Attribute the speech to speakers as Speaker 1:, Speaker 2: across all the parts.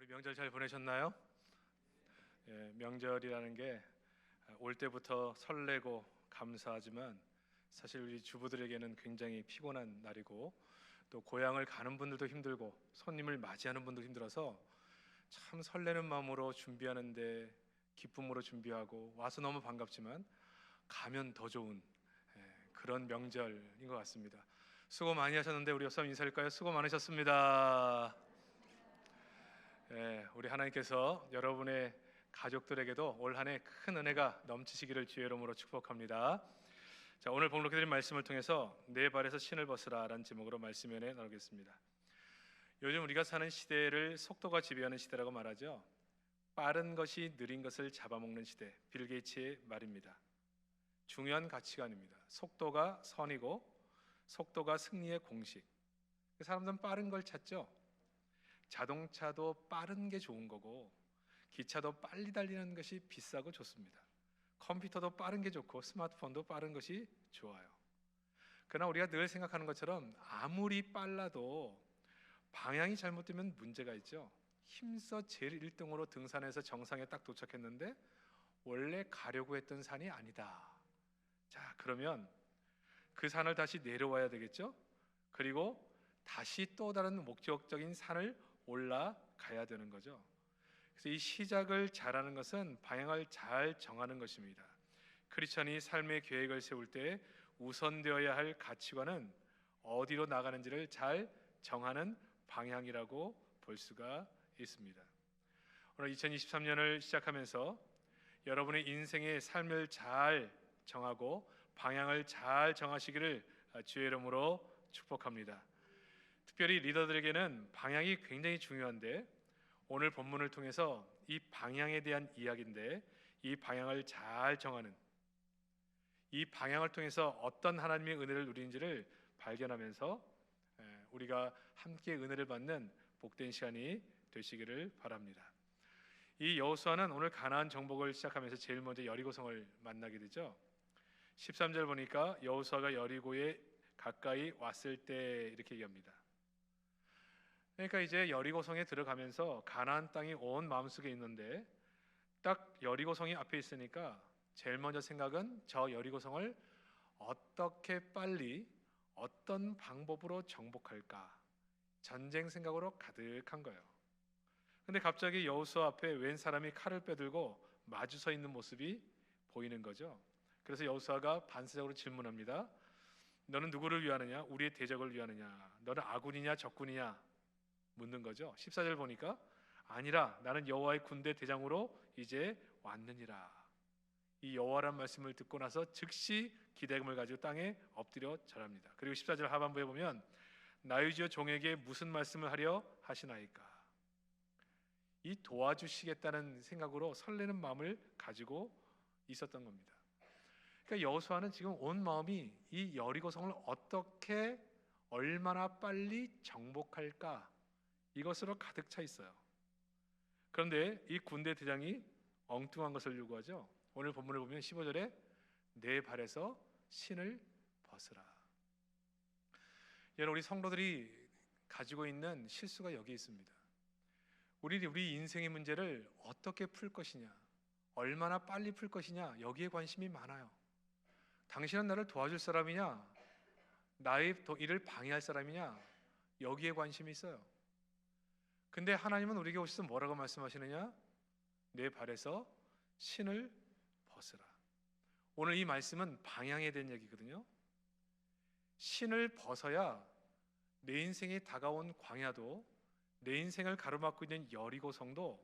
Speaker 1: 우리 명절 잘 보내셨나요? 예, 명절이라는 게 올 때부터 설레고 감사하지만 사실 우리 주부들에게는 굉장히 피곤한 날이고 또 고향을 가는 분들도 힘들고 손님을 맞이하는 분도 힘들어서 참 설레는 마음으로 준비하는데 기쁨으로 준비하고 와서 너무 반갑지만 가면 더 좋은 그런 명절인 것 같습니다. 수고 많이 하셨는데 우리 옆사람 인사할까요? 수고 많으셨습니다. 우리 하나님께서 여러분의 가족들에게도 올 한 해 큰 은혜가 넘치시기를 주의 이름으로 축복합니다. 자, 오늘 봉독해드린 말씀을 통해서 내 발에서 신을 벗으라라는 제목으로 말씀 연회 나누겠습니다. 요즘 우리가 사는 시대를 속도가 지배하는 시대라고 말하죠. 빠른 것이 느린 것을 잡아먹는 시대, 빌 게이츠의 말입니다. 중요한 가치관입니다. 속도가 선이고 속도가 승리의 공식. 사람들은 빠른 걸 찾죠. 자동차도 빠른 게 좋은 거고 기차도 빨리 달리는 것이 비싸고 좋습니다. 컴퓨터도 빠른 게 좋고 스마트폰도 빠른 것이 좋아요. 그러나 우리가 늘 생각하는 것처럼 아무리 빨라도 방향이 잘못되면 문제가 있죠. 힘써 제일 1등으로 등산해서 정상에 딱 도착했는데 원래 가려고 했던 산이 아니다. 자, 그러면 그 산을 다시 내려와야 되겠죠. 그리고 다시 또 다른 목적적인 산을 올라가야 되는 거죠. 그래서 이 시작을 잘하는 것은 방향을 잘 정하는 것입니다. 크리스천이 삶의 계획을 세울 때 우선되어야 할 가치관은 어디로 나가는지를 잘 정하는 방향이라고 볼 수가 있습니다. 오늘 2023년을 시작하면서 여러분의 인생의 삶을 잘 정하고 방향을 잘 정하시기를 주의 이름으로 축복합니다. 특별히 리더들에게는 방향이 굉장히 중요한데 오늘 본문을 통해서 이 방향에 대한 이야기인데 이 방향을 잘 정하는 이 방향을 통해서 어떤 하나님의 은혜를 누리는지를 발견하면서 우리가 함께 은혜를 받는 복된 시간이 되시기를 바랍니다. 이 여호수아는 오늘 가나안 정복을 시작하면서 제일 먼저 여리고성을 만나게 되죠. 13절 보니까 여호수아가 여리고에 가까이 왔을 때 이렇게 얘기합니다. 그러니까 이제 여리고성에 들어가면서 가나안 땅이 온 마음속에 있는데 딱 여리고성이 앞에 있으니까 제일 먼저 생각은 저 여리고성을 어떻게 빨리 어떤 방법으로 정복할까 전쟁 생각으로 가득한 거예요. 근데 갑자기 여호수아 앞에 웬 사람이 칼을 빼들고 마주 서 있는 모습이 보이는 거죠. 그래서 여호수아가 반사적으로 질문합니다. 너는 누구를 위하느냐? 우리의 대적을 위하느냐? 너는 아군이냐 적군이냐? 묻는 거죠. 14절 보니까 아니라 나는 여호와의 군대 대장으로 이제 왔느니라. 이 여호와란 말씀을 듣고 나서 즉시 기대감을 가지고 땅에 엎드려 절합니다. 그리고 14절 하반부에 보면 나의 주여 종에게 무슨 말씀을 하려 하시나이까. 이 도와주시겠다는 생각으로 설레는 마음을 가지고 있었던 겁니다. 그러니까 여호수아는 지금 온 마음이 이 여리고성을 어떻게 얼마나 빨리 정복할까 이것으로 가득 차 있어요. 그런데 이 군대 대장이 엉뚱한 것을 요구하죠. 오늘 본문을 보면 15절에 내 발에서 신을 벗으라. 여러분, 우리 성도들이 가지고 있는 실수가 여기 있습니다. 우리 인생의 문제를 어떻게 풀 것이냐, 얼마나 빨리 풀 것이냐 여기에 관심이 많아요. 당신은 나를 도와줄 사람이냐, 나의 일을 방해할 사람이냐 여기에 관심이 있어요. 근데 하나님은 우리에게 오셔서 뭐라고 말씀하시느냐? 내 발에서 신을 벗으라. 오늘 이 말씀은 방향에 대한 얘기거든요. 신을 벗어야 내 인생에 다가온 광야도 내 인생을 가로막고 있는 여리고성도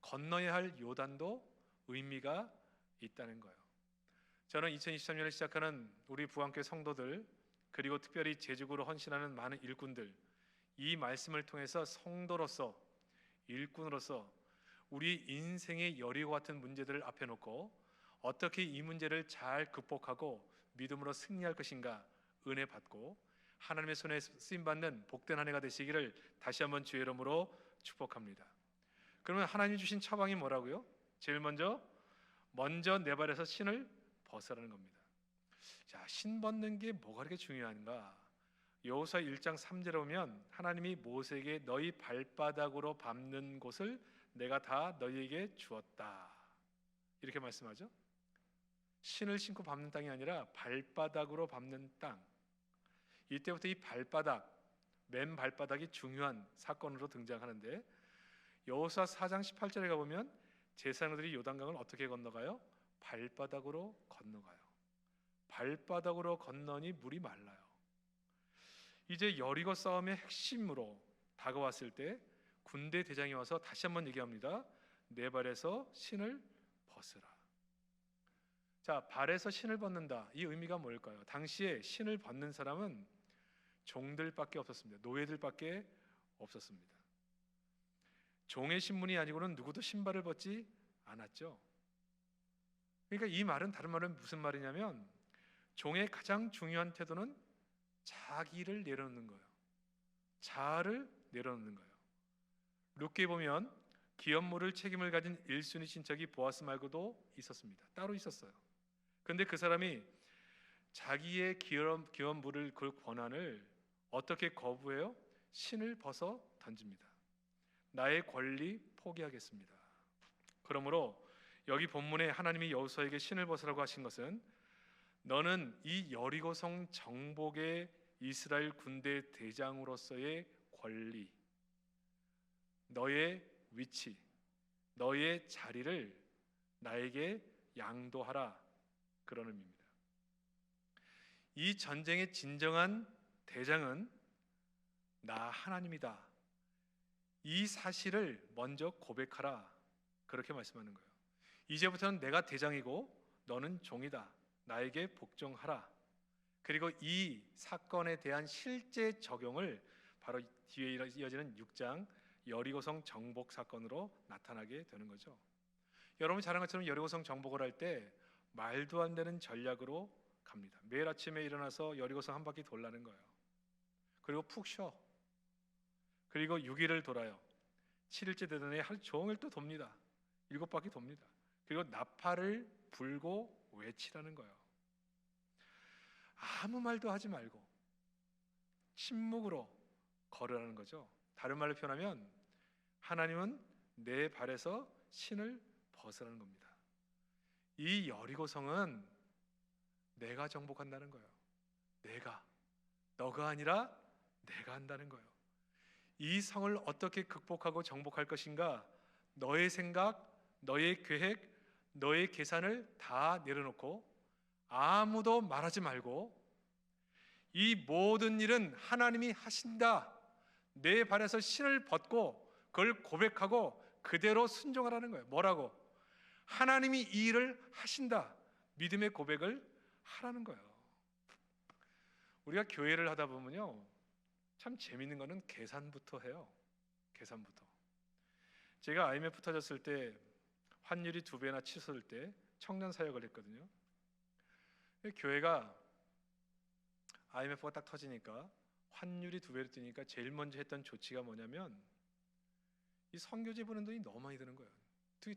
Speaker 1: 건너야 할 요단도 의미가 있다는 거예요. 저는 2023년을 시작하는 우리 부안교회 성도들 그리고 특별히 제주구로 헌신하는 많은 일꾼들 이 말씀을 통해서 성도로서 일꾼으로서 우리 인생의 여리고 같은 문제들을 앞에 놓고 어떻게 이 문제를 잘 극복하고 믿음으로 승리할 것인가 은혜 받고 하나님의 손에 쓰임 받는 복된 한 해가 되시기를 다시 한번 주의 이름으로 축복합니다. 그러면 하나님이 주신 처방이 뭐라고요? 제일 먼저 내 발에서 신을 벗으라는 겁니다. 자, 신 벗는 게 뭐가 그렇게 중요한가? 여호수아 1장 3절에 보면 하나님이 모세에게 너희 발바닥으로 밟는 곳을 내가 다 너희에게 주었다 이렇게 말씀하죠. 신을 신고 밟는 땅이 아니라 발바닥으로 밟는 땅. 이때부터 이 발바닥, 맨 발바닥이 중요한 사건으로 등장하는데 여호수아 4장 18절에 가보면 제사장들이 요단강을 어떻게 건너가요? 발바닥으로 건너가요. 발바닥으로 건너니 물이 말라요. 이제 여리고 싸움의 핵심으로 다가왔을 때 군대 대장이 와서 다시 한번 얘기합니다. 내 발에서 신을 벗으라. 자, 발에서 신을 벗는다. 이 의미가 뭘까요? 당시에 신을 벗는 사람은 종들밖에 없었습니다. 노예들밖에 없었습니다. 종의 신분이 아니고는 누구도 신발을 벗지 않았죠. 그러니까 이 말은 다른 말은 무슨 말이냐면 종의 가장 중요한 태도는 자기를 내려놓는 거예요. 자아를 내려놓는 거예요. 룻기에 보면 기업물을 책임을 가진 1순위 친척이 보아스 말고도 있었습니다. 따로 있었어요. 근데 그 사람이 자기의 기업물을 그 권한을 어떻게 거부해요? 신을 벗어 던집니다. 나의 권리 포기하겠습니다. 그러므로 여기 본문에 하나님이 여호수아에게 신을 벗으라고 하신 것은 너는 이 여리고성 정복의 이스라엘 군대 대장으로서의 권리, 너의 위치, 너의 자리를 나에게 양도하라 그런 의미입니다. 이 전쟁의 진정한 대장은 나 하나님이다. 이 사실을 먼저 고백하라 그렇게 말씀하는 거예요. 이제부터는 내가 대장이고 너는 종이다. 나에게 복종하라. 그리고 이 사건에 대한 실제 적용을 바로 뒤에 이어지는 6장 여리고성 정복 사건으로 나타나게 되는 거죠. 여러분 잘 아는 것처럼 여리고성 정복을 할 때 말도 안 되는 전략으로 갑니다. 매일 아침에 일어나서 여리고성 한 바퀴 돌라는 거예요. 그리고 푹 쉬어. 그리고 6일을 돌아요. 7일째 되더니 하루 종일 또 돕니다. 7바퀴 돕니다. 그리고 나팔을 불고 외치라는 거예요. 아무 말도 하지 말고 침묵으로 걸으라는 거죠. 다른 말로 표현하면 하나님은 내 발에서 신을 벗으라는 겁니다. 이 여리고성은 내가 정복한다는 거예요. 너가 아니라 내가 한다는 거예요. 이 성을 어떻게 극복하고 정복할 것인가? 너의 생각, 너의 계획, 너의 계산을 다 내려놓고 아무도 말하지 말고 이 모든 일은 하나님이 하신다. 내 발에서 신을 벗고 그걸 고백하고 그대로 순종하라는 거예요. 뭐라고? 하나님이 이 일을 하신다. 믿음의 고백을 하라는 거예요. 우리가 교회를 하다 보면요, 참 재밌는 거는 계산부터 해요. 계산부터. 제가 IMF 터졌을 때 환율이 2배나 치솟을 때 청년 사역을 했거든요. 교회가 IMF가 딱 터지니까 환율이 2배로 뛰니까 제일 먼저 했던 조치가 뭐냐면 이 선교지 보는 돈이 너무 많이 드는 거예요.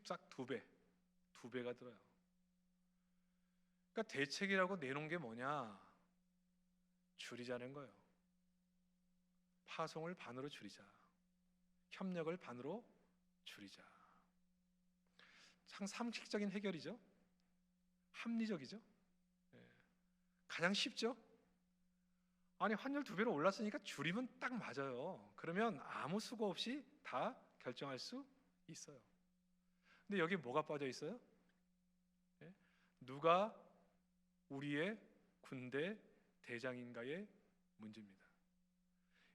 Speaker 1: 딱 2배가 들어요. 그러니까 대책이라고 내놓은 게 뭐냐? 줄이자는 거예요. 파송을 반으로 줄이자. 협력을 반으로 줄이자. 참 상식적인 해결이죠. 합리적이죠. 가장 쉽죠. 아니 환율 2배로 올랐으니까 줄이면 딱 맞아요. 그러면 아무 수고 없이 다 결정할 수 있어요. 근데 여기 뭐가 빠져 있어요? 누가 우리의 군대 대장인가의 문제입니다.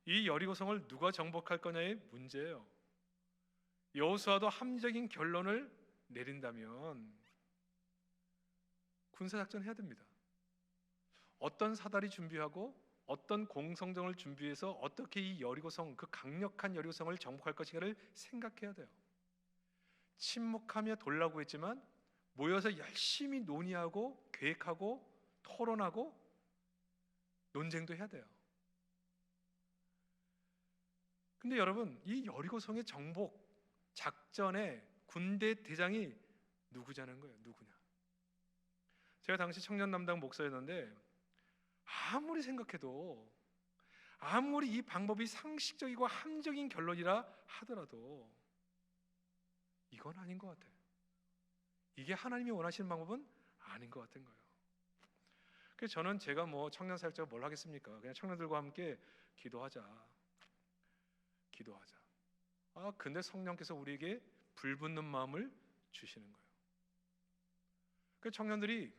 Speaker 1: 이 여리고성을 누가 정복할 거냐의 문제예요. 여호수아도 합리적인 결론을 내린다면 군사작전 해야 됩니다. 어떤 사다리 준비하고 어떤 공성전을 준비해서 어떻게 이 여리고성, 그 강력한 여리고성을 정복할 것인가를 생각해야 돼요. 침묵하며 돌라고 했지만 모여서 열심히 논의하고 계획하고 토론하고 논쟁도 해야 돼요. 근데 여러분, 이 여리고성의 정복 작전의 군대 대장이 누구냐는 거예요. 누구냐? 제가 당시 청년 담당 목사였는데 아무리 생각해도 아무리 이 방법이 상식적이고 합리적인 결론이라 하더라도 이건 아닌 것 같아요. 이게 하나님이 원하시는 방법은 아닌 것 같은 거예요. 그래서 저는 제가 뭐 청년 사역자가 뭘 하겠습니까? 그냥 청년들과 함께 기도하자. 근데 성령께서 우리에게 불붙는 마음을 주시는 거예요. 그 청년들이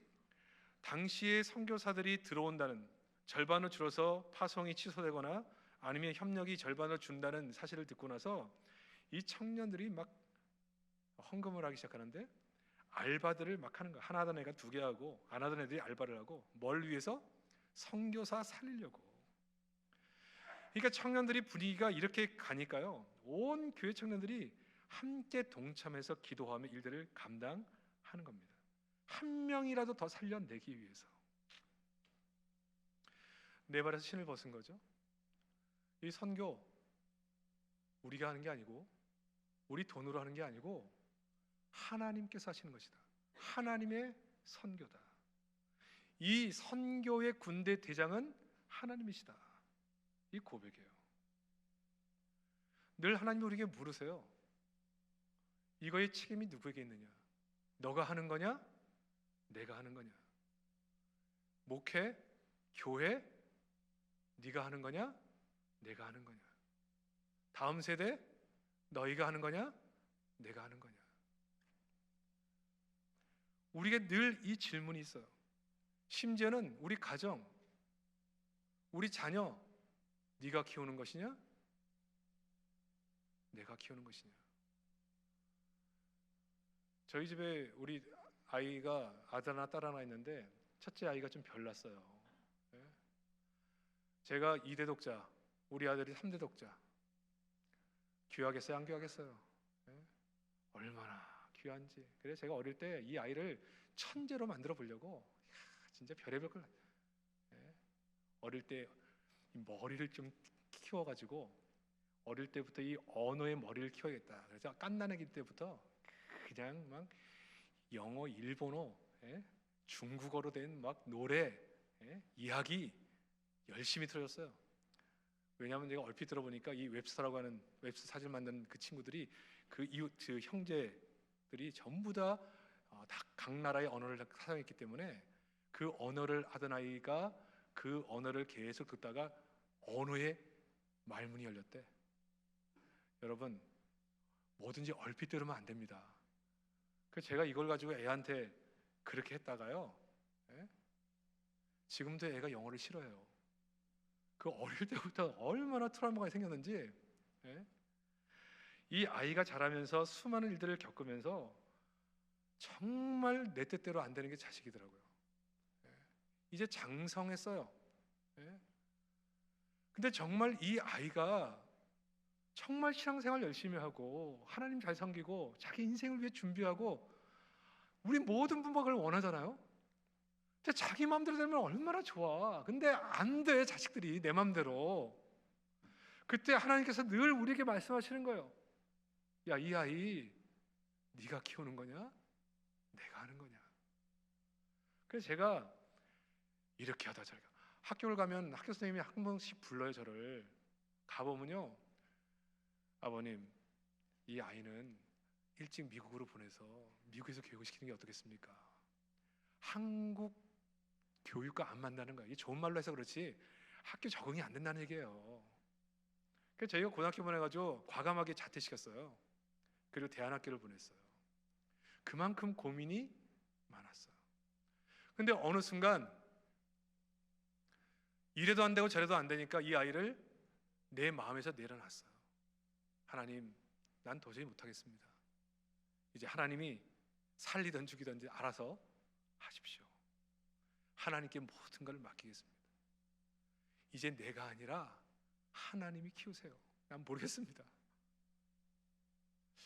Speaker 1: 당시에 선교사들이 들어온다는, 절반을 줄어서 파송이 취소되거나 아니면 협력이 절반을 준다는 사실을 듣고 나서 이 청년들이 막 헌금을 하기 시작하는데 알바들을 막 하는 거야. 하나 하던 애가 2개 하고 안 하던 애들이 알바를 하고, 뭘 위해서? 선교사 살리려고. 그러니까 청년들이 분위기가 이렇게 가니까요, 온 교회 청년들이 함께 동참해서 기도하며 일들을 감당하는 겁니다. 한 명이라도 더 살려내기 위해서. 내 발에서 신을 벗은 거죠. 이 선교 우리가 하는 게 아니고, 우리 돈으로 하는 게 아니고 하나님께서 하시는 것이다. 하나님의 선교다. 이 선교의 군대 대장은 하나님이시다. 이 고백이에요. 늘 하나님이 우리에게 물으세요. 이거의 책임이 누구에게 있느냐? 너가 하는 거냐? 내가 하는 거냐? 목회, 교회, 네가 하는 거냐? 내가 하는 거냐? 다음 세대, 너희가 하는 거냐? 내가 하는 거냐? 우리에게 늘 이 질문이 있어요. 심지어는 우리 가정, 우리 자녀, 네가 키우는 것이냐? 내가 키우는 것이냐? 저희 집에 우리 아이가 아들 하나 딸 하나 있는데 첫째 아이가 좀 별났어요. 제가 2대 독자, 우리 아들이 3대 독자. 귀하겠어요? 안 귀하겠어요? 얼마나 귀한지. 그래서 제가 어릴 때 이 아이를 천재로 만들어 보려고 진짜 별의별 걸, 어릴 때 머리를 좀 키워가지고 어릴 때부터 이 언어의 머리를 키워야겠다. 그래서 갓난아기 때부터 그냥 막 영어, 일본어, 중국어로 된 막 노래, 이야기 열심히 틀어줬어요. 왜냐하면 제가 얼핏 들어보니까 이 웹스터라고 하는 웹스터 사진 만든 그 친구들이 그 이웃 그 형제들이 전부 다 각 나라의 언어를 사용했기 때문에 그 언어를 하던 아이가 그 언어를 계속 듣다가 언어의 말문이 열렸대. 여러분, 뭐든지 얼핏 들으면 안 됩니다. 그래서 제가 이걸 가지고 애한테 그렇게 했다가요, 지금도 애가 영어를 싫어해요. 그 어릴 때부터 얼마나 트라우마가 생겼는지. 이 아이가 자라면서 수많은 일들을 겪으면서 정말 내 뜻대로 안 되는 게 자식이더라고요. 이제 장성했어요. 근데 정말 이 아이가 정말 신앙생활 열심히 하고 하나님 잘 섬기고 자기 인생을 위해 준비하고, 우리 모든 부모가 그걸 원하잖아요. 근데 자기 마음대로 되면 얼마나 좋아. 근데 안 돼, 자식들이 내 마음대로. 그때 하나님께서 늘 우리에게 말씀하시는 거예요. 야, 이 아이 네가 키우는 거냐? 내가 하는 거냐? 그래서 제가 이렇게 하다 저렇게, 학교를 가면 학교 선생님이 한 번씩 불러요. 저를 가보면요, 아버님, 이 아이는 일찍 미국으로 보내서 미국에서 교육을 시키는 게 어떻겠습니까? 한국 교육과 안 맞는다는 거예요. 이게 좋은 말로 해서 그렇지 학교 적응이 안 된다는 얘기예요. 그래서 저희가 고등학교 보내가지고 과감하게 자퇴시켰어요. 그리고 대안학교를 보냈어요. 그만큼 고민이 많았어요. 근데 어느 순간 이래도 안 되고 저래도 안 되니까 이 아이를 내 마음에서 내려놨어요. 하나님, 난 도저히 못하겠습니다. 이제 하나님이 살리든 죽이든지 알아서 하십시오. 하나님께 모든 걸 맡기겠습니다. 이제 내가 아니라 하나님이 키우세요. 난 모르겠습니다.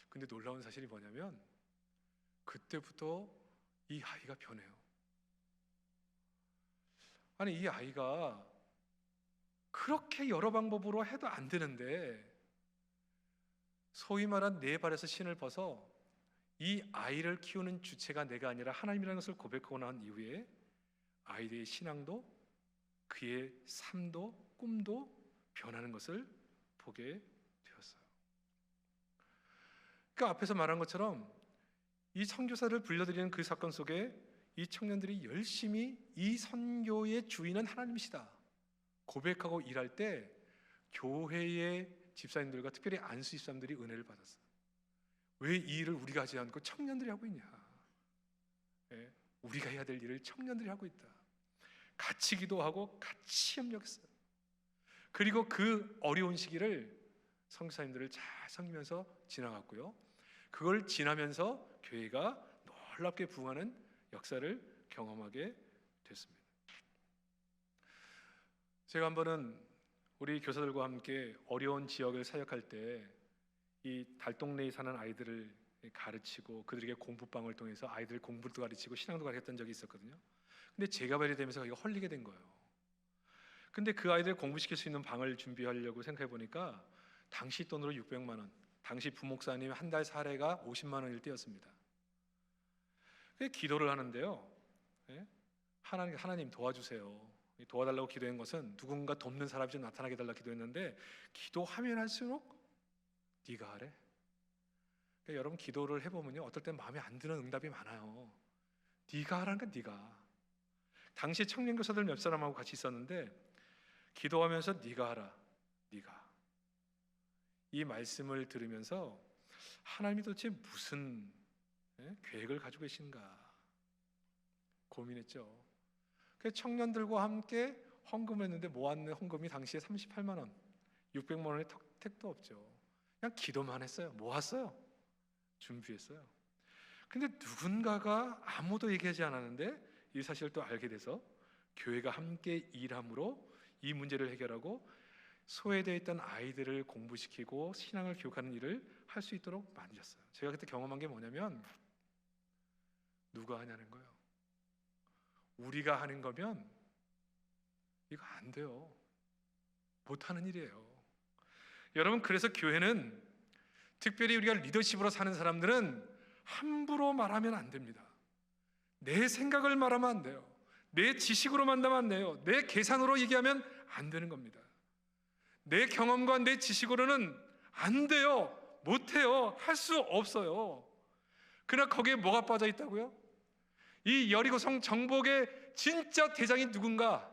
Speaker 1: 근데 놀라운 사실이 뭐냐면 그때부터 이 아이가 변해요. 아니, 이 아이가 그렇게 여러 방법으로 해도 안 되는데 소위 말한 내 발에서 신을 벗어 이 아이를 키우는 주체가 내가 아니라 하나님이라는 것을 고백하고 난 이후에 아이들의 신앙도, 그의 삶도, 꿈도 변하는 것을 보게 되었어요. 그러니까 앞에서 말한 것처럼 이 선교사를 불러들이는 그 사건 속에 이 청년들이 열심히 이 선교의 주인은 하나님이시다 고백하고 일할 때 교회의 집사님들과 특별히 안수 집사님들이 은혜를 받았어요. 왜 이 일을 우리가 하지 않고 청년들이 하고 있냐? 예, 우리가 해야 될 일을 청년들이 하고 있다. 같이 기도하고 같이 협력했어요. 그리고 그 어려운 시기를 선교사님들을 잘 섬기면서 지나갔고요. 그걸 지나면서 교회가 놀랍게 부흥하는 역사를 경험하게 됐습니다. 제가 한 번은 우리 교사들과 함께 어려운 지역을 사역할 때 이 달동네에 사는 아이들을 가르치고 그들에게 공부방을 통해서 아이들 공부도 가르치고 신앙도 가르쳤던 적이 있었거든요. 근데 제가 발휘되면서 이거 헐리게 된 거예요. 근데 그 아이들 공부시킬 수 있는 방을 준비하려고 생각해 보니까 당시 돈으로 600만 원, 당시 부목사님 한 달 사례가 50만 원일 때였습니다. 기도를 하는데요, 하나님 도와주세요. 도와달라고 기도한 것은 누군가 돕는 사람이 좀 나타나게 달라고 기도했는데 기도하면 할수록 네가 하래. 그러니까 여러분 기도를 해보면요, 어떨 땐 마음에 안 드는 응답이 많아요. 네가 하라니까 네가. 당시 청년교사들 몇 사람하고 같이 있었는데 기도하면서 네가 하라, 네가. 이 말씀을 들으면서 하나님이 도대체 무슨 계획을 가지고 계신가 고민했죠. 그래서 청년들과 함께 헌금을 했는데 모았는 헌금이 당시에 38만 원, 600만 원의 택도 없죠. 그냥 기도만 했어요. 모았어요. 준비했어요. 근데 누군가가 아무도 얘기하지 않았는데 이 사실을 또 알게 돼서 교회가 함께 일함으로 이 문제를 해결하고 소외되어 있던 아이들을 공부시키고 신앙을 교육하는 일을 할 수 있도록 만드셨어요. 제가 그때 경험한 게 뭐냐면 누가 하냐는 거예요. 우리가 하는 거면 이거 안 돼요. 못하는 일이에요. 여러분, 그래서 교회는 특별히 우리가 리더십으로 사는 사람들은 함부로 말하면 안 됩니다. 내 생각을 말하면 안 돼요. 내 지식으로 만나면 안 돼요. 내 계산으로 얘기하면 안 되는 겁니다. 내 경험과 내 지식으로는 안 돼요. 못해요. 할 수 없어요. 그러나 거기에 뭐가 빠져 있다고요? 이 여리고성 정복의 진짜 대장이 누군가?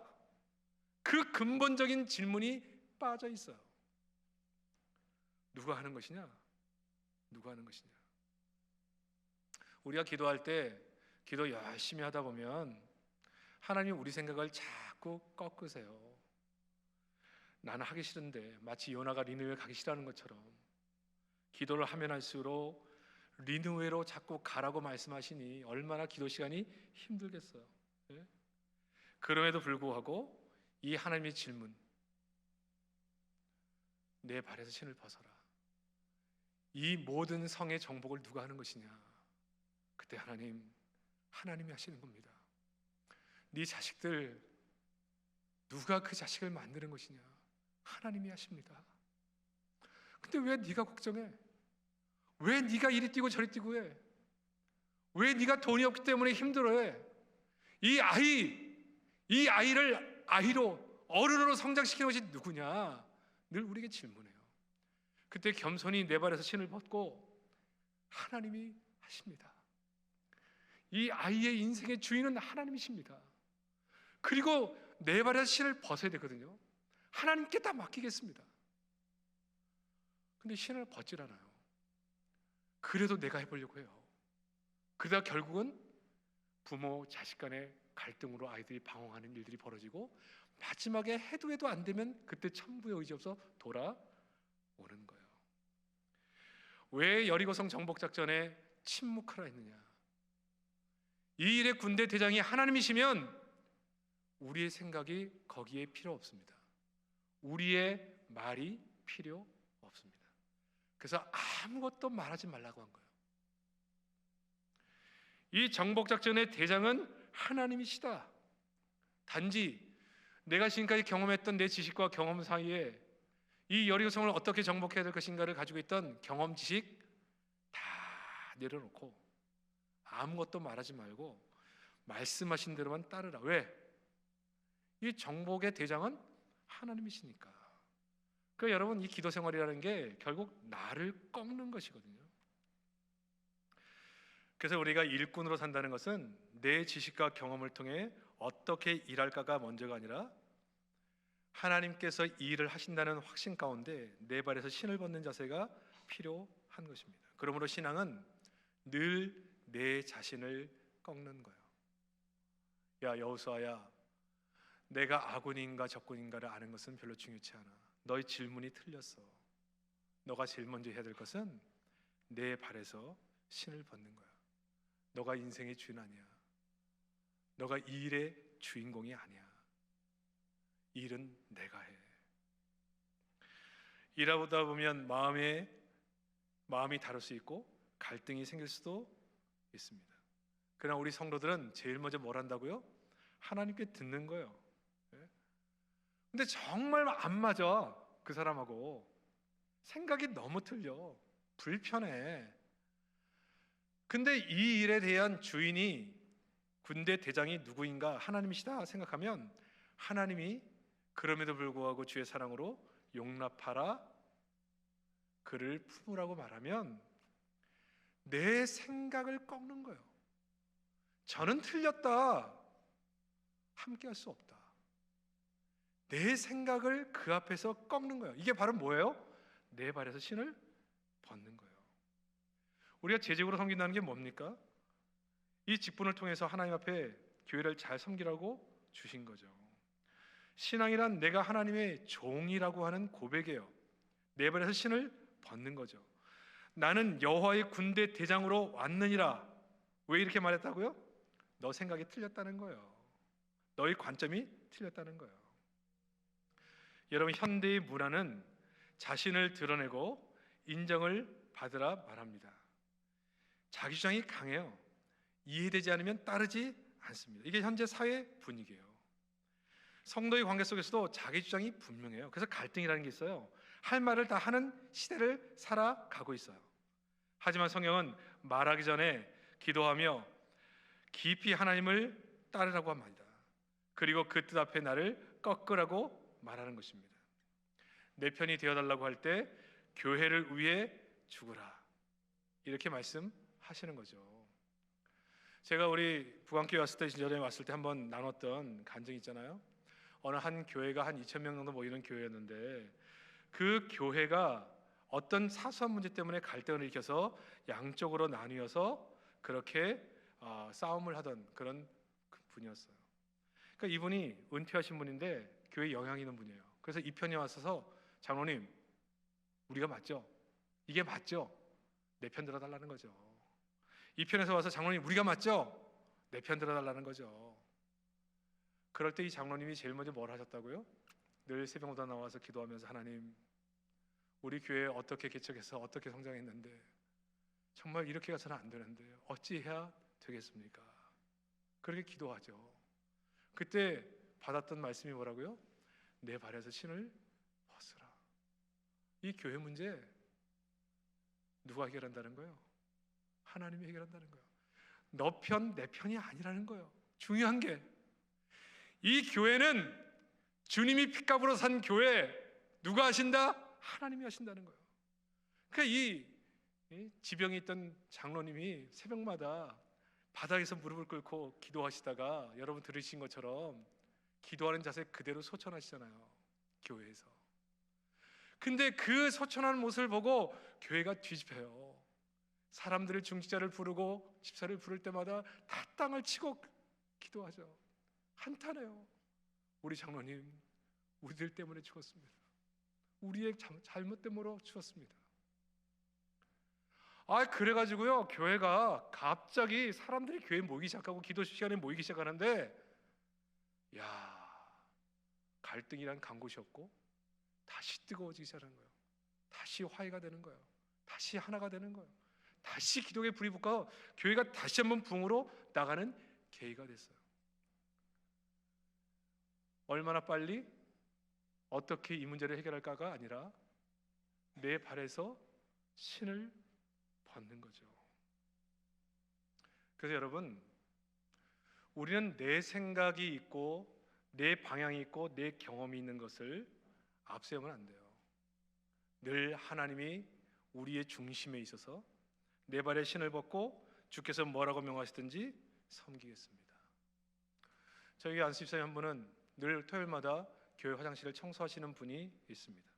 Speaker 1: 그 근본적인 질문이 빠져 있어요. 누가 하는 것이냐? 누가 하는 것이냐? 우리가 기도할 때 기도 열심히 하다 보면 하나님 우리 생각을 자꾸 꺾으세요. 나는 하기 싫은데, 마치 요나가 니느웨 가기 싫어하는 것처럼 기도를 하면 할수록 니느웨로 자꾸 가라고 말씀하시니 얼마나 기도 시간이 힘들겠어요. 그럼에도 불구하고 이 하나님의 질문, 내 발에서 신을 벗어라. 이 모든 성의 정복을 누가 하는 것이냐? 그때 하나님이 하시는 겁니다. 네 자식들, 누가 그 자식을 만드는 것이냐? 하나님이 하십니다. 근데 왜 네가 걱정해? 왜 네가 이리 뛰고 저리 뛰고 해? 왜 네가 돈이 없기 때문에 힘들어해? 이 아이를 아이로, 어른으로 성장시키는 것이 누구냐? 늘 우리에게 질문해요. 그때 겸손히 내 발에서 신을 벗고 하나님이 하십니다. 이 아이의 인생의 주인은 하나님이십니다. 그리고 내 발에서 신을 벗어야 되거든요. 하나님께 다 맡기겠습니다. 근데 신을 벗질 않아요. 그래도 내가 해보려고 해요. 그러다 결국은 부모 자식 간의 갈등으로 아이들이 방황하는 일들이 벌어지고 마지막에 해도 안 되면 그때 천부의 의지 없어 돌아오는 거예요. 왜 여리고성 정복작전에 침묵하라 했느냐? 이 일의 군대 대장이 하나님이시면 우리의 생각이 거기에 필요 없습니다. 우리의 말이 필요 없습니다. 그래서 아무것도 말하지 말라고 한 거예요. 이 정복작전의 대장은 하나님이시다. 단지 내가 지금까지 경험했던 내 지식과 경험 사이에 이 여리고성을 어떻게 정복해야 될 것인가를 가지고 있던 경험 지식 다 내려놓고 아무것도 말하지 말고 말씀하신 대로만 따르라. 왜? 이 정복의 대장은 하나님이시니까. 그 여러분, 이 기도 생활이라는 게 결국 나를 꺾는 것이거든요. 그래서 우리가 일꾼으로 산다는 것은 내 지식과 경험을 통해 어떻게 일할까가 먼저가 아니라 하나님께서 이 일을 하신다는 확신 가운데 내 발에서 신을 벗는 자세가 필요한 것입니다. 그러므로 신앙은 늘 내 자신을 꺾는 거예요. 야 여호수아야, 내가 아군인가 적군인가를 아는 것은 별로 중요치 않아. 너의 질문이 틀렸어. 너가 제일 먼저 해야 될 것은 내 발에서 신을 벗는 거야. 너가 인생의 주인 아니야. 너가 이 일의 주인공이 아니야. 이 일은 내가 해. 일하다 보면 마음이 다를 수 있고 갈등이 생길 수도 있습니다. 그러나 우리 성도들은 제일 먼저 뭘 한다고요? 하나님께 듣는 거예요. 근데 정말 안 맞아. 그 사람하고 생각이 너무 틀려. 불편해. 근데 이 일에 대한 주인이, 군대 대장이 누구인가? 하나님이시다 생각하면 하나님이 그럼에도 불구하고 주의 사랑으로 용납하라, 그를 품으라고 말하면 내 생각을 꺾는 거예요. 저는 틀렸다. 함께 할 수 없다. 내 생각을 그 앞에서 꺾는 거예요. 이게 바로 뭐예요? 내 발에서 신을 벗는 거예요. 우리가 재직으로 섬긴다는 게 뭡니까? 이 직분을 통해서 하나님 앞에 교회를 잘 섬기라고 주신 거죠. 신앙이란 내가 하나님의 종이라고 하는 고백이에요. 내 발에서 신을 벗는 거죠. 나는 여호와의 군대 대장으로 왔느니라. 왜 이렇게 말했다고요? 너 생각이 틀렸다는 거예요. 너의 관점이 틀렸다는 거예요. 여러분, 현대의 문화는 자신을 드러내고 인정을 받으라 말합니다. 자기 주장이 강해요. 이해되지 않으면 따르지 않습니다. 이게 현재 사회 분위기예요. 성도의 관계 속에서도 자기 주장이 분명해요. 그래서 갈등이라는 게 있어요. 할 말을 다 하는 시대를 살아가고 있어요. 하지만 성경은 말하기 전에 기도하며 깊이 하나님을 따르라고 합니다. 그리고 그 뜻 앞에 나를 꺾으라고 말하는 것입니다. 내 편이 되어달라고 할 때 교회를 위해 죽으라, 이렇게 말씀하시는 거죠. 제가 우리 부안교회 왔을 때, 전에 왔을 때 한번 나눴던 간증이 있잖아요. 어느 한 교회가 한 2,000명 정도 모이는 교회였는데 그 교회가 어떤 사소한 문제 때문에 갈등을 일으켜서 양쪽으로 나뉘어서 그렇게 싸움을 하던 그런 분이었어요. 그러니까 이분이 은퇴하신 분인데 교회에 영향 있는 분이에요. 그래서 이 편에 와서서 장로님, 우리가 맞죠? 이게 맞죠? 내 편 들어달라는 거죠. 이 편에서 와서 장로님, 우리가 맞죠? 내 편 들어달라는 거죠. 그럴 때 이 장로님이 제일 먼저 뭘 하셨다고요? 늘 새벽마다 나와서 기도하면서 하나님, 우리 교회 어떻게 개척해서 어떻게 성장했는데 정말 이렇게 가서는 안 되는데 어찌해야 되겠습니까? 그렇게 기도하죠. 그때 받았던 말씀이 뭐라고요? 내 발에서 신을 벗으라. 이 교회 문제 누가 해결한다는 거예요? 하나님이 해결한다는 거예요. 너 편, 내 편이 아니라는 거예요. 중요한 게 이 교회는 주님이 핏값으로 산 교회, 누가 하신다? 하나님이 하신다는 거예요. 그러니까 이 지병이 있던 장로님이 새벽마다 바닥에서 무릎을 꿇고 기도하시다가 여러분 들으신 것처럼 기도하는 자세 그대로 소천하시잖아요, 교회에서. 근데 그 소천하는 모습을 보고 교회가 뒤집혀요. 사람들을 중직자를 부르고 집사를 부를 때마다 다 땅을 치고 기도하죠. 한탄해요. 우리 장로님, 우리들 때문에 죽었습니다. 우리의 잘못 때문에 죽었습니다. 그래가지고요, 교회가 갑자기 사람들이 교회에 모이기 시작하고 기도 시간에 모이기 시작하는데, 갈등이란 간 곳이 없고 다시 뜨거워지기 시작하는 거예요. 다시 화해가 되는 거예요. 다시 하나가 되는 거예요. 다시 기도의 불이 붙고 교회가 다시 한번 부흥으로 나가는 계기가 됐어요. 얼마나 빨리 어떻게 이 문제를 해결할까가 아니라 내 발에서 신을 벗는 거죠. 그래서 여러분, 우리는 내 생각이 있고 내 방향이 있고 내 경험이 있는 것을 앞세우면 안 돼요. 늘 하나님이 우리의 중심에 있어서 내 발에 신을 벗고 주께서 뭐라고 명하시든지 섬기겠습니다. 저희 안수집사님 한 분은 늘 토요일마다 교회 화장실을 청소하시는 분이 있습니다.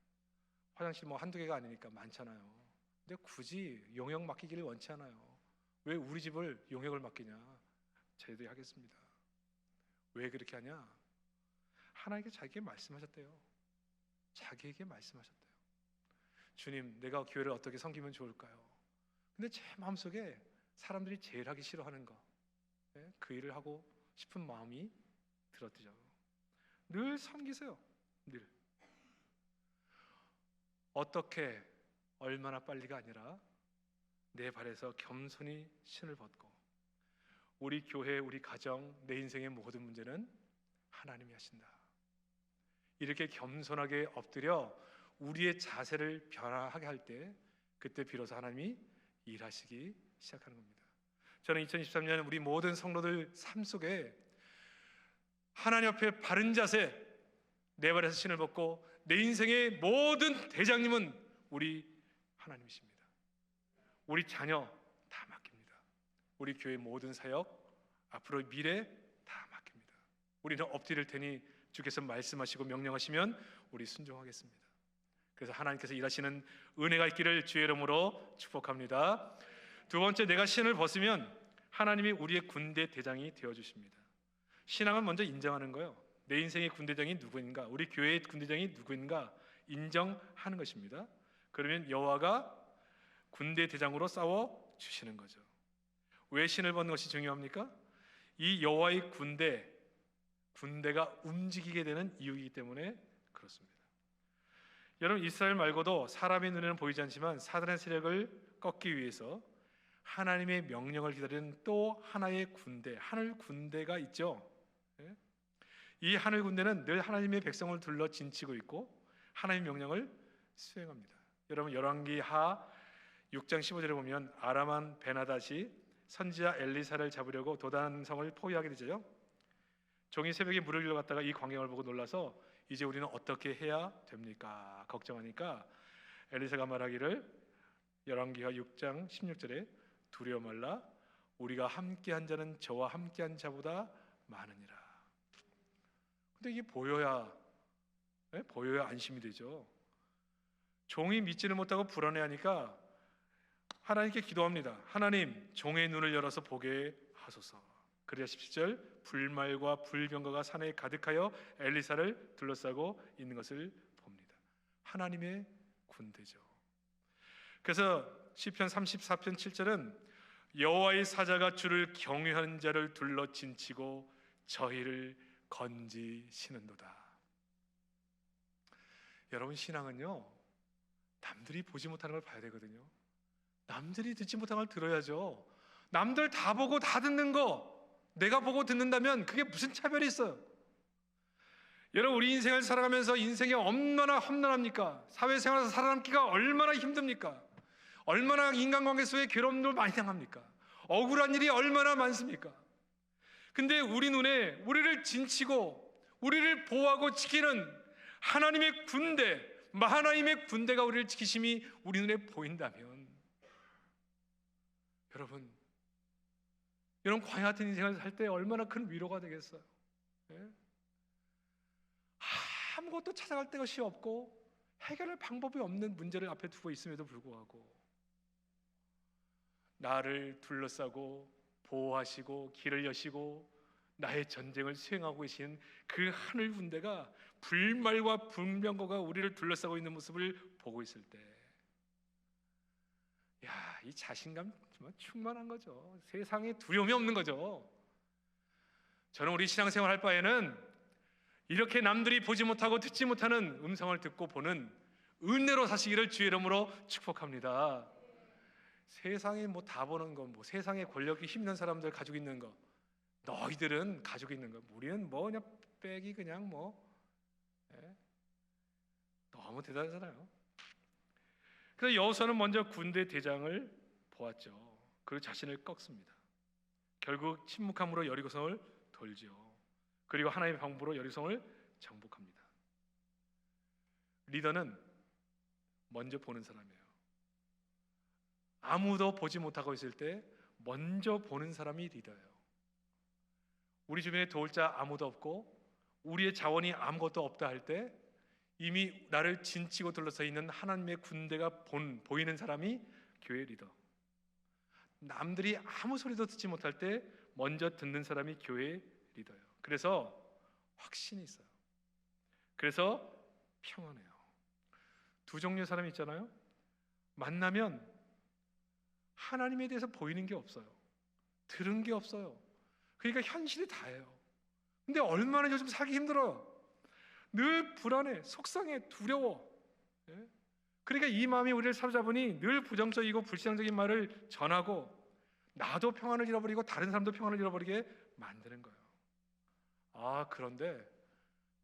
Speaker 1: 화장실 뭐 한두 개가 아니니까 많잖아요. 근데 굳이 용역 맡기기를 원치 않아요. 왜 우리 집을 용역을 맡기냐? 저희들이 하겠습니다. 왜 그렇게 하냐? 하나님께 자기에게 말씀하셨대요. 자기에게 말씀하셨대요. 주님, 내가 교회를 어떻게 섬기면 좋을까요? 근데 제 마음속에 사람들이 제일 하기 싫어하는 거, 그 일을 하고 싶은 마음이 들었죠. 늘 섬기세요. 늘. 어떻게, 얼마나 빨리가 아니라 내 발에서 겸손히 신을 벗고 우리 교회, 우리 가정, 내 인생의 모든 문제는 하나님이 하신다. 이렇게 겸손하게 엎드려 우리의 자세를 변화하게 할 때, 그때 비로소 하나님이 일하시기 시작하는 겁니다. 저는 2023년 우리 모든 성도들 삶 속에 하나님 앞에 바른 자세, 내 발에서 신을 벗고 내 인생의 모든 대장님은 우리 하나님이십니다. 우리 자녀 다 맡깁니다. 우리 교회 모든 사역, 앞으로 미래 다 맡깁니다. 우리는 엎드릴 테니 주께서 말씀하시고 명령하시면 우리 순종하겠습니다. 그래서 하나님께서 일하시는 은혜가 있기를 주의 이름으로 축복합니다. 두 번째, 내가 신을 벗으면 하나님이 우리의 군대 대장이 되어주십니다. 신앙은 먼저 인정하는 거예요. 내 인생의 군대장이 누구인가, 우리 교회의 군대장이 누구인가 인정하는 것입니다. 그러면 여호와가 군대 대장으로 싸워 주시는 거죠. 왜 신을 벗는 것이 중요합니까? 이 여호와의 군대가 움직이게 되는 이유이기 때문에 그렇습니다. 여러분, 이스라엘 말고도 사람의 눈에는 보이지 않지만 사단의 세력을 꺾기 위해서 하나님의 명령을 기다리는 또 하나의 군대, 하늘 군대가 있죠. 이 하늘 군대는 늘 하나님의 백성을 둘러 진치고 있고 하나님의 명령을 수행합니다. 여러분, 열왕기하 6장 15절에 보면 아람왕 베나닷이 선지자 엘리사를 잡으려고 도단성을 포위하게 되죠. 종이 새벽에 물을 길러 갔다가 이 광경을 보고 놀라서 이제 우리는 어떻게 해야 됩니까? 걱정하니까 엘리사가 말하기를, 열왕기하 6장 16절에 두려워 말라, 우리가 함께한 자는 저와 함께한 자보다 많으니라. 근데 이게 보여야 안심이 되죠. 종이 믿지를 못하고 불안해하니까 하나님께 기도합니다. 하나님, 종의 눈을 열어서 보게 하소서. 그래야 17절, 불말과 불병거가 산에 가득하여 엘리사를 둘러싸고 있는 것을 봅니다. 하나님의 군대죠. 그래서 시편 34편 7절은 여호와의 사자가 주를 경외하는 자를 둘러 진치고 저희를 건지시는도다. 여러분, 신앙은요, 남들이 보지 못하는 걸 봐야 되거든요. 남들이 듣지 못하는 걸 들어야죠. 남들 다 보고 다 듣는 거 내가 보고 듣는다면 그게 무슨 차별이 있어요? 여러분, 우리 인생을 살아가면서 인생이 얼마나 험난합니까? 사회생활에서 살아남기가 얼마나 힘듭니까? 얼마나 인간관계 속에 괴로움을 많이 당합니까? 억울한 일이 얼마나 많습니까? 근데 우리 눈에 우리를 진치고 우리를 보호하고 지키는 하나님의 군대가 우리를 지키심이 우리 눈에 보인다면, 여러분 광야 같은 인생을 살 때 얼마나 큰 위로가 되겠어요. 아무것도 찾아갈 것이 없고 해결할 방법이 없는 문제를 앞에 두고 있음에도 불구하고 나를 둘러싸고 보호하시고 길을 여시고 나의 전쟁을 수행하고 계신 그 하늘 군대가 불말과 불병거가 우리를 둘러싸고 있는 모습을 보고 있을 때, 이 자신감 정말 충만한 거죠. 세상에 두려움이 없는 거죠. 저는 우리 신앙생활 할 바에는 이렇게 남들이 보지 못하고 듣지 못하는 음성을 듣고 보는 은혜로 사시기를 주의 이름으로 축복합니다. 세상에 다 보는 거, 세상에 권력이 힘있는 사람들 가지고 있는 거, 너희들은 가지고 있는 거, 우리는 그냥 빽이 그냥 너무 대단하잖아요. 그래서 여호수아는 먼저 군대 대장을 보았죠. 그리고 자신을 꺾습니다. 결국 침묵함으로 여리고성을 돌죠. 그리고 하나님의 방법으로 여리고성을 정복합니다. 리더는 먼저 보는 사람이에요. 아무도 보지 못하고 있을 때 먼저 보는 사람이 리더예요. 우리 주변에 도울 자 아무도 없고 우리의 자원이 아무것도 없다 할 때 이미 나를 진치고 둘러서 있는 하나님의 군대가 보이는 사람이 교회 리더. 남들이 아무 소리도 듣지 못할 때 먼저 듣는 사람이 교회 리더예요. 그래서 확신이 있어요. 그래서 평안해요. 두 종류의 사람이 있잖아요. 만나면 하나님에 대해서 보이는 게 없어요. 들은 게 없어요. 그러니까 현실이 다예요. 근데 얼마나 요즘 살기 힘들어요. 늘 불안해, 속상해, 두려워. 그러니까 이 마음이 우리를 사로잡으니 늘 부정적이고 불신앙적인 말을 전하고 나도 평안을 잃어버리고 다른 사람도 평안을 잃어버리게 만드는 거예요. 그런데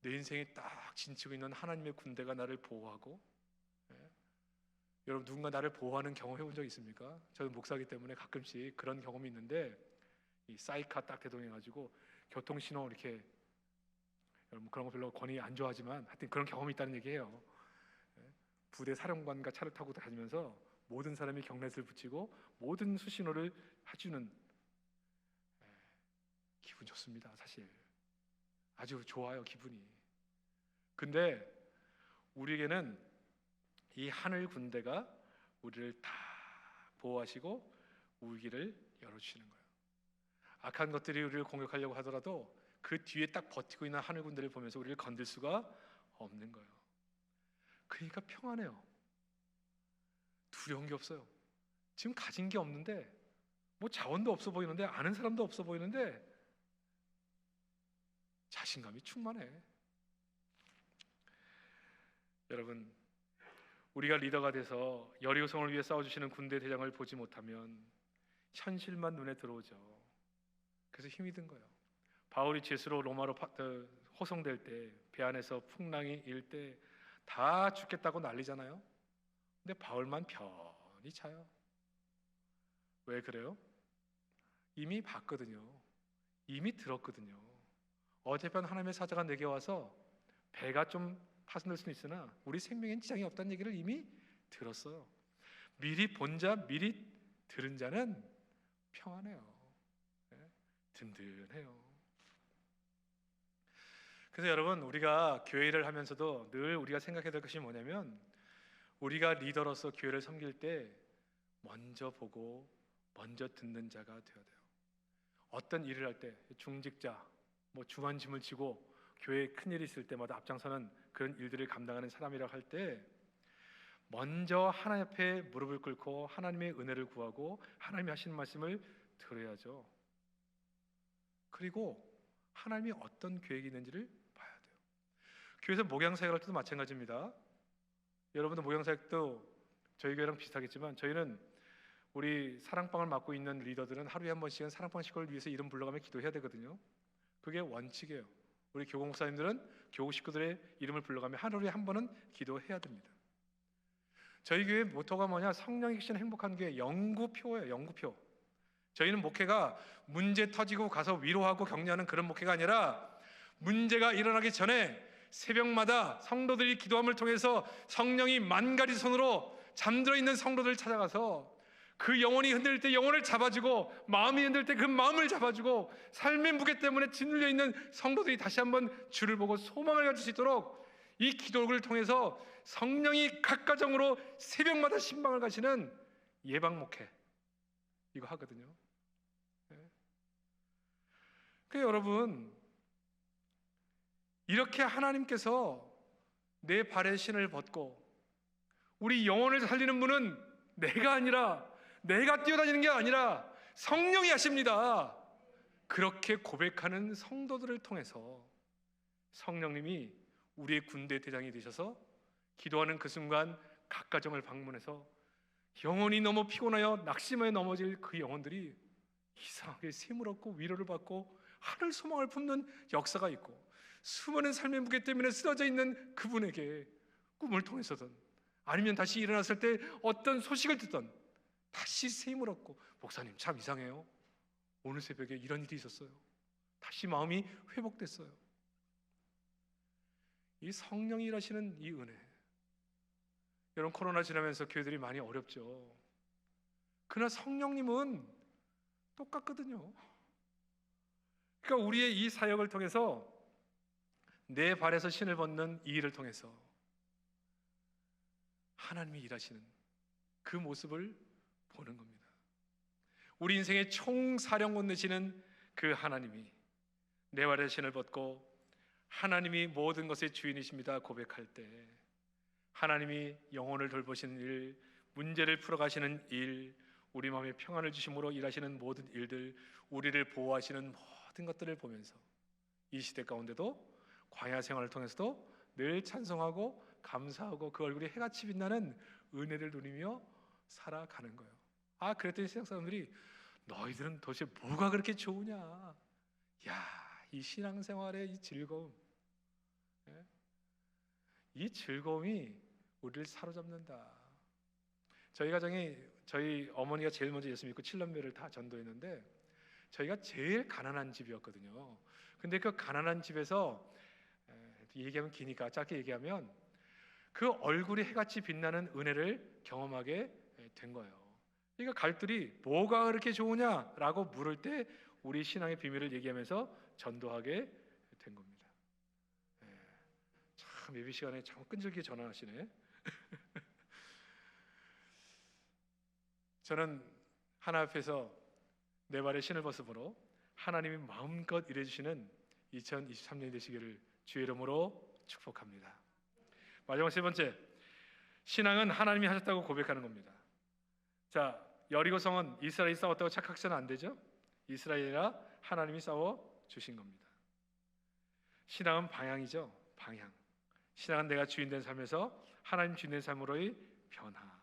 Speaker 1: 내 인생이 딱 진치고 있는 하나님의 군대가 나를 보호하고, 여러분 누군가 나를 보호하는 경험 해본 적 있습니까? 저는 목사이기 때문에 가끔씩 그런 경험이 있는데, 이 사이카 딱 대동해가지고 교통신호 이렇게, 여러분 그런 거 별로 권위 안 좋아하지만 하여튼 그런 경험이 있다는 얘기예요. 부대 사령관과 차를 타고 다니면서 모든 사람이 경례를 붙이고 모든 수신호를 해주는, 기분 좋습니다. 사실 아주 좋아요, 기분이. 근데 우리에게는 이 하늘 군대가 우리를 다 보호하시고 우리 길을 열어주시는 거예요. 악한 것들이 우리를 공격하려고 하더라도 그 뒤에 딱 버티고 있는 하늘 군대를 보면서 우리를 건들 수가 없는 거예요. 그러니까 평안해요. 두려운 게 없어요. 지금 가진 게 없는데, 뭐 자원도 없어 보이는데, 아는 사람도 없어 보이는데 자신감이 충만해. 여러분, 우리가 리더가 돼서 여리고성을 위해 싸워주시는 군대 대장을 보지 못하면 현실만 눈에 들어오죠. 그래서 힘이 든 거예요. 바울이 죄수로 로마로 호송될 때, 배 안에서 풍랑이 일 때 다 죽겠다고 난리잖아요. 근데 바울만 편히 자요. 왜 그래요? 이미 봤거든요. 이미 들었거든요. 어젯밤 하나님의 사자가 내게 와서 배가 좀 파손될 수는 있으나 우리 생명엔 지장이 없다는 얘기를 이미 들었어요. 미리 본 자, 미리 들은 자는 평안해요. 든든해요. 그래서 여러분, 우리가 교회를 하면서도 늘 우리가 생각해야 될 것이 뭐냐면, 우리가 리더로서 교회를 섬길 때 먼저 보고 먼저 듣는 자가 되어야 돼요. 어떤 일을 할 때 중직자, 뭐 중한 짐을 지고 교회에 큰일이 있을 때마다 앞장서는 그런 일들을 감당하는 사람이라고 할 때 먼저 하나님 앞에 무릎을 꿇고 하나님의 은혜를 구하고 하나님이 하시는 말씀을 들어야죠. 그리고 하나님이 어떤 계획이 있는지를 봐야 돼요. 교회에서 목양사역을 할 때도 마찬가지입니다. 여러분들 목양사역도 저희 교회랑 비슷하겠지만, 저희는 우리 사랑방을 맡고 있는 리더들은 하루에 한 번씩은 사랑방 식구를 위해서 이름 불러가며 기도해야 되거든요. 그게 원칙이에요. 우리 교구 목사님들은 교구 식구들의 이름을 불러가며 하루에 한 번은 기도해야 됩니다. 저희 교회 모토가 뭐냐? 성령이 계신 행복한 교회, 영구표예요. 영구표. 저희는 목회가 문제 터지고 가서 위로하고 격려하는 그런 목회가 아니라, 문제가 일어나기 전에 새벽마다 성도들이 기도함을 통해서 성령이 만가지 손으로 잠들어 있는 성도들을 찾아가서 그 영혼이 흔들릴 때 영혼을 잡아주고, 마음이 흔들릴 때 그 마음을 잡아주고, 삶의 무게 때문에 짓눌려 있는 성도들이 다시 한번 주를 보고 소망을 가질 수 있도록 이 기도를 통해서 성령이 각 가정으로 새벽마다 신방을 가시는 예방 목회, 이거 하거든요. 그 여러분, 이렇게 하나님께서 내 발에 신을 벗고 우리 영혼을 살리는 분은 내가 아니라, 내가 뛰어다니는 게 아니라 성령이 하십니다. 그렇게 고백하는 성도들을 통해서 성령님이 우리의 군대 대장이 되셔서 기도하는 그 순간 각 가정을 방문해서 영혼이 너무 피곤하여 낙심하여 넘어질 그 영혼들이 이상하게 샘을 얻고 위로를 받고 하늘 소망을 품는 역사가 있고, 수많은 삶의 무게 때문에 쓰러져 있는 그분에게 꿈을 통해서든 아니면 다시 일어났을 때 어떤 소식을 듣던 다시 샘을 얻고, 목사님 참 이상해요, 오늘 새벽에 이런 일이 있었어요, 다시 마음이 회복됐어요. 이 성령이 일하시는 이 은혜, 여러분, 코로나 지나면서 교회들이 많이 어렵죠. 그러나 성령님은 똑같거든요. 그러니까 우리의 이 사역을 통해서, 내 발에서 신을 벗는 이 일을 통해서 하나님이 일하시는 그 모습을 보는 겁니다. 우리 인생의 총사령관 되시는 그 하나님이 내 발에 신을 벗고 하나님이 모든 것의 주인이십니다 고백할 때, 하나님이 영혼을 돌보시는 일, 문제를 풀어가시는 일, 우리 마음에 평안을 주심으로 일하시는 모든 일들, 우리를 보호하시는 모든 것들을 보면서 이 시대 가운데도 광야 생활을 통해서도 늘 찬송하고 감사하고 그 얼굴이 해같이 빛나는 은혜를 누리며 살아가는 거예요. 그랬더니 세상 사람들이 너희들은 도대체 뭐가 그렇게 좋으냐, 이 신앙생활의 이 즐거움, 이 즐거움이 우리를 사로잡는다. 저희 가정이, 저희 어머니가 제일 먼저 예수 믿고 7남매를 다 전도했는데 저희가 제일 가난한 집이었거든요. 근데 그 가난한 집에서, 얘기하면 기니까 짧게 얘기하면, 그 얼굴이 해같이 빛나는 은혜를 경험하게 된 거예요. 그러니까 가족들이 뭐가 그렇게 좋으냐라고 물을 때 우리 신앙의 비밀을 얘기하면서 전도하게 된 겁니다. 참 예배 시간에 참 끈질기게 전화하시네. 저는 하나 앞에서 내 발에 신을 벗음으로 하나님이 마음껏 일해주시는 2023년이 되시기를 주의 이름으로 축복합니다. 마지막 세 번째, 신앙은 하나님이 하셨다고 고백하는 겁니다. 자, 여리고성은 이스라엘이 싸웠다고 착각해서는 안 되죠. 이스라엘이라 하나님이 싸워 주신 겁니다. 신앙은 방향이죠. 방향. 신앙은 내가 주인된 삶에서 하나님 주인된 삶으로의 변화.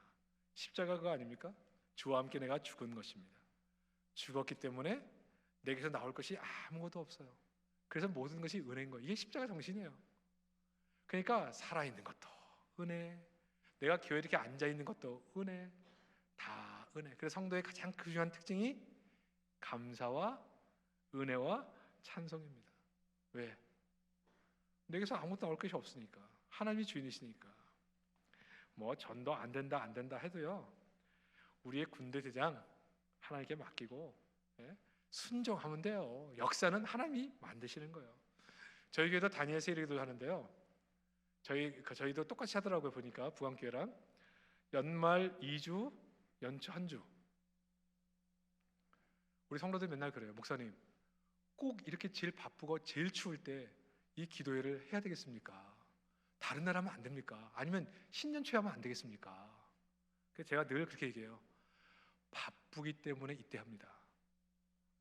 Speaker 1: 십자가 그거 아닙니까? 주와 함께 내가 죽은 것입니다. 죽었기 때문에 내게서 나올 것이 아무것도 없어요. 그래서 모든 것이 은혜인 거예요. 이게 십자가 정신이에요. 그러니까 살아있는 것도 은혜, 내가 교회에 이렇게 앉아있는 것도 은혜, 다 은혜. 그래서 성도의 가장 중요한 특징이 감사와 은혜와 찬송입니다. 왜? 내게서 아무것도 나올 것이 없으니까. 하나님이 주인이시니까. 뭐 전도 안 된다 해도요, 우리의 군대 대장 하나님께 맡기고 순종하면 돼요. 역사는 하나님이 만드시는 거예요. 저희 교회도 다니엘 세례기도 하는데요, 저희도 똑같이 하더라고요. 보니까 부강교회랑 연말 2주, 연초 1주. 우리 성도들 맨날 그래요. 목사님, 꼭 이렇게 제일 바쁘고 제일 추울 때 이 기도회를 해야 되겠습니까? 다른 날 하면 안 됩니까? 아니면 신년초에 하면 안 되겠습니까? 그래서 제가 늘 그렇게 얘기해요. 바쁘기 때문에 이때 합니다.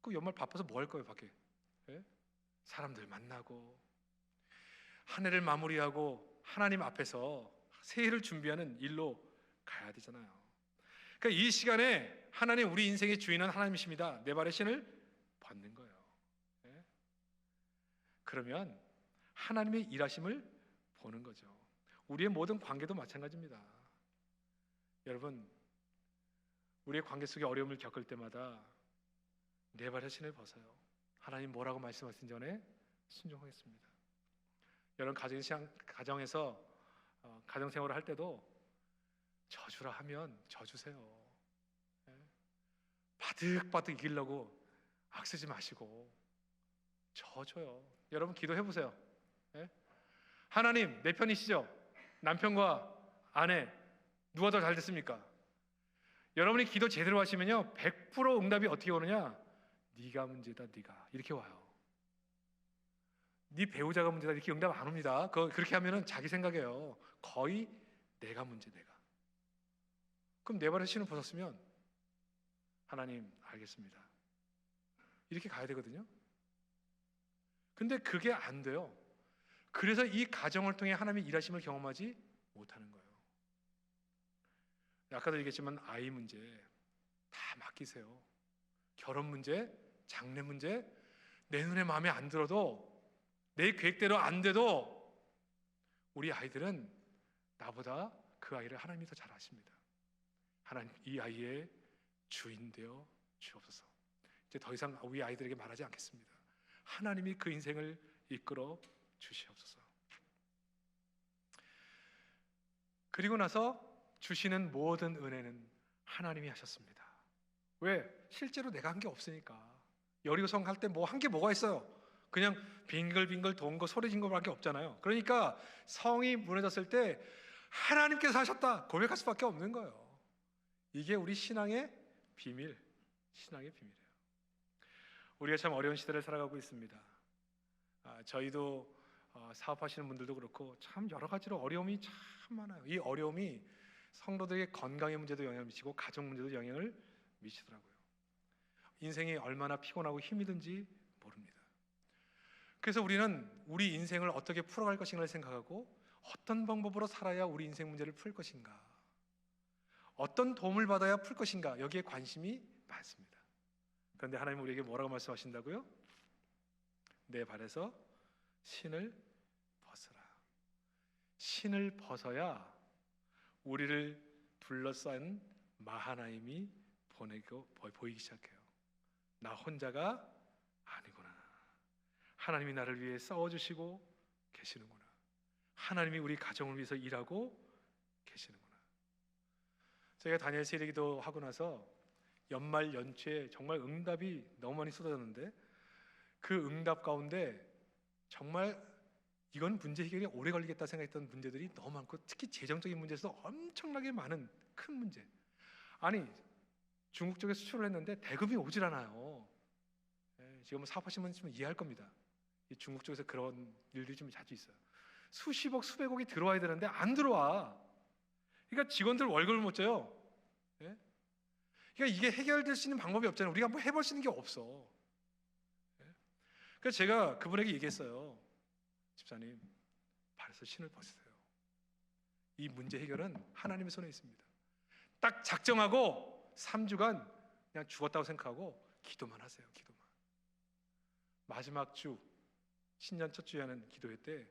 Speaker 1: 그 연말 바빠서 뭐 할 거예요, 밖에? 사람들 만나고 한 해를 마무리하고 하나님 앞에서 새해를 준비하는 일로 가야 되잖아요. 그러니까 이 시간에 하나님, 우리 인생의 주인은 하나님이십니다. 내 발에 신을 벗는 거예요. 그러면 하나님의 일하심을 보는 거죠. 우리의 모든 관계도 마찬가지입니다. 여러분, 우리의 관계 속에 어려움을 겪을 때마다 내 발에 신을 벗어요. 하나님 뭐라고 말씀하신 전에 순종하겠습니다. 여러분, 가정에서 가정생활을 할 때도 저주라 하면 저주세요. 바득바득 이기려고 악쓰지 마시고 저줘요. 여러분, 기도해보세요. 하나님, 내 편이시죠? 남편과 아내 누가 더 잘 됐습니까? 여러분이 기도 제대로 하시면요, 100% 응답이 어떻게 오느냐? 네가 문제다, 네가. 이렇게 와요. 네 배우자가 문제다, 이렇게 응답 안 옵니다. 그렇게 하면은 자기 생각이에요. 거의 내가 문제, 내가. 그럼 내 발에 신을 벗었으면 하나님, 알겠습니다, 이렇게 가야 되거든요. 근데 그게 안 돼요. 그래서 이 가정을 통해 하나님의 일하심을 경험하지 못하는 거예요. 아까도 얘기했지만 아이 문제 다 맡기세요. 결혼 문제, 장래 문제, 내 눈에 마음에 안 들어도, 내 계획대로 안 돼도 우리 아이들은 나보다 그 아이를 하나님이 더 잘 아십니다. 하나님, 이 아이의 주인 되어 주옵소서. 이제 더 이상 우리 아이들에게 말하지 않겠습니다. 하나님이 그 인생을 이끌어 주시옵소서. 그리고 나서 주시는 모든 은혜는 하나님이 하셨습니다. 왜? 실제로 내가 한 게 없으니까. 여리고성 할 때 뭐 한 게 뭐가 있어요? 그냥 빙글빙글 돈 거 소리 진 거밖에 없잖아요. 그러니까 성이 무너졌을 때 하나님께서 하셨다 고백할 수밖에 없는 거예요. 이게 우리 신앙의 비밀, 신앙의 비밀이에요. 우리가 참 어려운 시대를 살아가고 있습니다. 저희도 사업하시는 분들도 그렇고 참 여러 가지로 어려움이 참 많아요. 이 어려움이 성도들의 건강의 문제도 영향을 미치고 가정 문제도 영향을 미치더라고요. 인생이 얼마나 피곤하고 힘이 든지 모릅니다. 그래서 우리는 우리 인생을 어떻게 풀어갈 것인가를 생각하고 어떤 방법으로 살아야 우리 인생 문제를 풀 것인가, 어떤 도움을 받아야 풀 것인가, 여기에 관심이 많습니다. 그런데 하나님은 우리에게 뭐라고 말씀하신다고요? 내 발에서 신을 벗으라. 신을 벗어야 우리를 둘러싼 마하나임이 보이기 시작해요. 나 혼자가 아니구나. 하나님이 나를 위해 싸워주시고 계시는구나. 하나님이 우리 가정을 위해서 일하고 계시는구나. 저희가 다니엘 세례기도 하고 나서 연말 연초에 정말 응답이 너무 많이 쏟아졌는데, 그 응답 가운데 정말 이건 문제 해결이 오래 걸리겠다 생각했던 문제들이 너무 많고, 특히 재정적인 문제에서 엄청나게 많은 큰 문제. 아니, 중국 쪽에 수출을 했는데 대금이 오질 않아요. 지금 사업하시는 분 있으면 이해할 겁니다. 중국 쪽에서 그런 일들이 좀 자주 있어요. 수십억, 수백억이 들어와야 되는데 안 들어와. 그러니까 직원들 월급을 못 줘요. 그러니까 이게 해결될 수 있는 방법이 없잖아요. 우리가 뭐 해볼 수 있는 게 없어. 그래서 제가 그분에게 얘기했어요. 집사님, 발에서 신을 벗으세요. 이 문제 해결은 하나님의 손에 있습니다. 딱 작정하고 3주간 그냥 죽었다고 생각하고 기도만 하세요. 기도만. 마지막 주, 신년 첫 주에 하는 기도회 때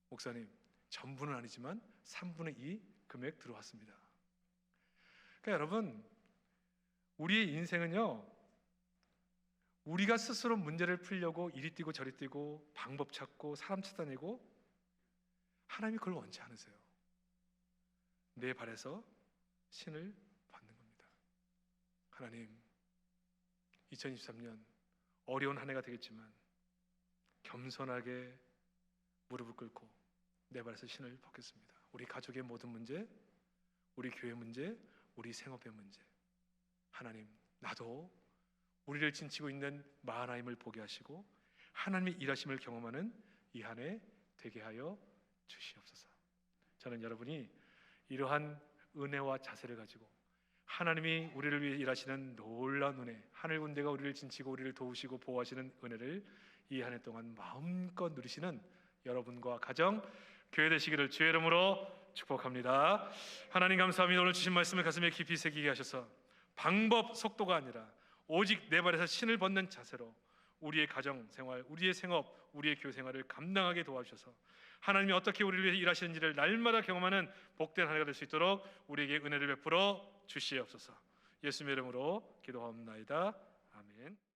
Speaker 1: 목사님, 전부는 아니지만 3분의 2 금액 들어왔습니다. 그러니까 여러분, 우리의 인생은요, 우리가 스스로 문제를 풀려고 이리 뛰고 저리 뛰고 방법 찾고 사람 찾아내고, 하나님이 그걸 원치 않으세요. 내 발에서 신을 받는 겁니다. 하나님, 2023년 어려운 한 해가 되겠지만 겸손하게 무릎을 꿇고 내 발에서 신을 벗겠습니다. 우리 가족의 모든 문제, 우리 교회 문제, 우리 생업의 문제, 하나님, 나도 우리를 진치고 있는 마하나임을 보게 하시고 하나님의 일하심을 경험하는 이 한 해 되게 하여 주시옵소서. 저는 여러분이 이러한 은혜와 자세를 가지고 하나님이 우리를 위해 일하시는 놀라운 은혜, 하늘 군대가 우리를 진치고 우리를 도우시고 보호하시는 은혜를 이 한 해 동안 마음껏 누리시는 여러분과 가정, 교회 되시기를 주의 이름으로 축복합니다. 하나님 감사합니다. 오늘 주신 말씀을 가슴에 깊이 새기게 하셔서 방법, 속도가 아니라 오직 내 발에서 신을 벗는 자세로 우리의 가정 생활, 우리의 생업, 우리의 교회 생활을 감당하게 도와주셔서 하나님이 어떻게 우리를 위해 일하시는지를 날마다 경험하는 복된 한 해가 될 수 있도록 우리에게 은혜를 베풀어 주시옵소서. 예수님의 이름으로 기도하옵나이다. 아멘.